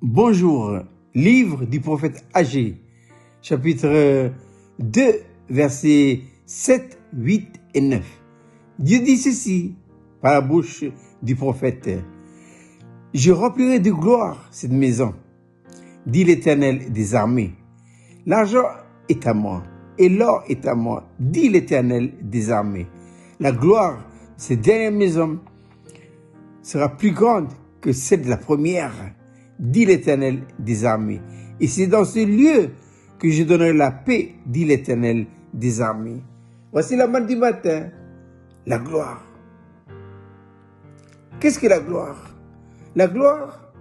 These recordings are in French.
Bonjour, livre du prophète Agé, chapitre 2, versets 7, 8 et 9. Dieu dit ceci par la bouche du prophète. Je remplirai de gloire cette maison, dit l'Éternel des armées. L'argent est à moi et l'or est à moi, dit l'Éternel des armées. La gloire de cette dernière maison sera plus grande que celle de la première, dit l'Éternel des armées. Et c'est dans ce lieu que je donnerai la paix, dit l'Éternel des armées. Voici la manne du matin, la gloire. Qu'est-ce que la gloire? La gloire,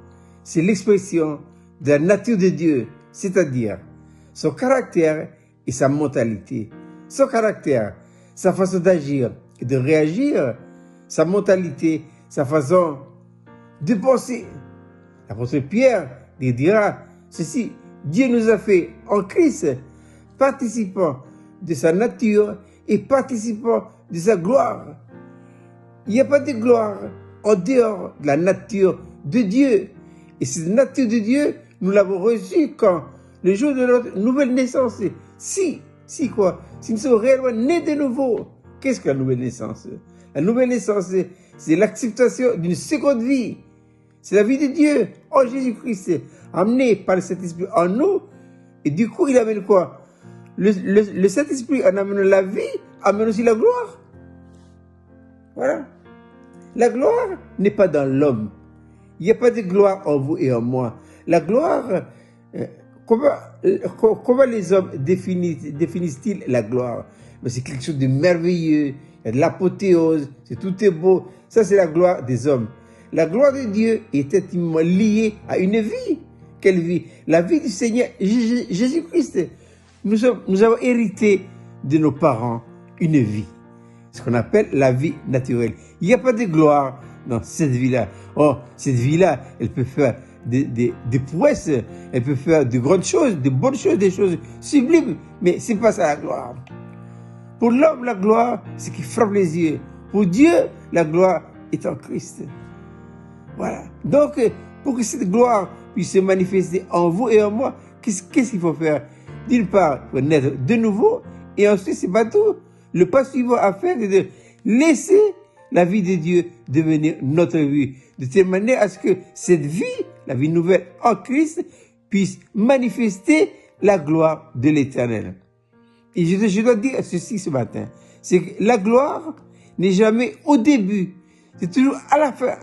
c'est l'expression de la nature de Dieu, c'est-à-dire son caractère et sa mentalité. Son caractère, sa façon d'agir et de réagir, sa mentalité, sa façon de penser. L'apôtre Pierre dira ceci: Dieu nous a fait en Christ participants de sa nature et participants de sa gloire. Il n'y a pas de gloire en dehors de la nature de Dieu. Et cette nature de Dieu, nous l'avons reçue quand le jour de notre nouvelle naissance. Si quoi? Si nous sommes réellement nés de nouveau. Qu'est-ce que la nouvelle naissance? La nouvelle naissance, c'est l'acceptation d'une seconde vie. C'est la vie de Dieu en Jésus-Christ, amené par le Saint-Esprit en nous. Et du coup, il amène quoi? Le Saint-Esprit, en amenant la vie, amène aussi la gloire. Voilà. La gloire n'est pas dans l'homme. Il n'y a pas de gloire en vous et en moi. La gloire, comment les hommes définissent-ils la gloire? Mais c'est quelque chose de merveilleux. Il y a de l'apothéose, tout est beau. Ça, c'est la gloire des hommes. La gloire de Dieu est intimement liée à une vie. Quelle vie? La vie du Seigneur Jésus-Christ. Nous avons hérité de nos parents une vie. Ce qu'on appelle la vie naturelle. Il n'y a pas de gloire dans cette vie-là. Oh, cette vie-là, elle peut faire des prouesses, elle peut faire de grandes choses, de bonnes choses, des choses sublimes. Mais c'est pas ça la gloire. Pour l'homme, la gloire, c'est ce qui frappe les yeux. Pour Dieu, la gloire est en Christ. Voilà. Donc, pour que cette gloire puisse se manifester en vous et en moi, qu'est-ce qu'il faut faire? D'une part, il faut naître de nouveau, et ensuite, c'est pas tout. Le pas suivant à faire, c'est de laisser la vie de Dieu devenir notre vie, de telle manière à ce que cette vie, la vie nouvelle en Christ, puisse manifester la gloire de l'Éternel. Et je dois dire ceci ce matin, c'est que la gloire n'est jamais au début, c'est toujours à la fin.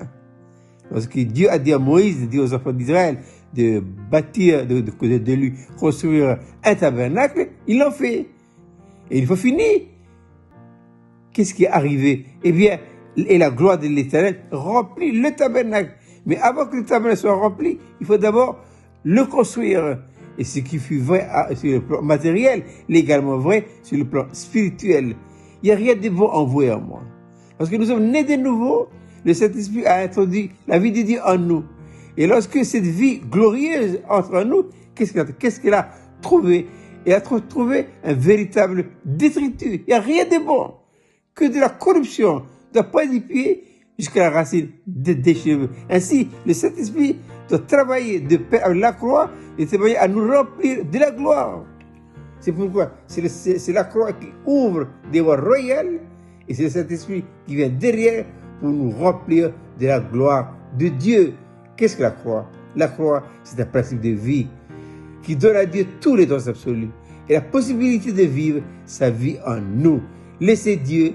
Lorsque Dieu a dit à Moïse, dit aux enfants d'Israël de bâtir, de lui construire un tabernacle, il l'ont fait. Et il faut finir. Qu'est-ce qui est arrivé? Eh bien, et la gloire de l'Éternel remplit le tabernacle. Mais avant que le tabernacle soit rempli, il faut d'abord le construire. Et ce qui fut vrai sur le plan matériel, est également vrai sur le plan spirituel. Il n'y a rien de bon en vous et en moi. Parce que nous sommes nés de nouveau, le Saint-Esprit a introduit la vie de Dieu en nous. Et lorsque cette vie glorieuse entre en nous, qu'est-ce qu'elle a trouvé? Elle a trouvé un véritable détritus. Il n'y a rien de bon que de la corruption, de la pointe du pied jusqu'à la racine des cheveux. Ainsi, le Saint-Esprit doit travailler de paix avec la croix et travailler à nous remplir de la gloire. C'est pourquoi c'est la croix qui ouvre des voies royales et c'est le Saint-Esprit qui vient derrière pour nous remplir de la gloire de Dieu. Qu'est-ce que la croix? La croix, c'est un principe de vie qui donne à Dieu tous les dons absolus et la possibilité de vivre sa vie en nous. Laissez Dieu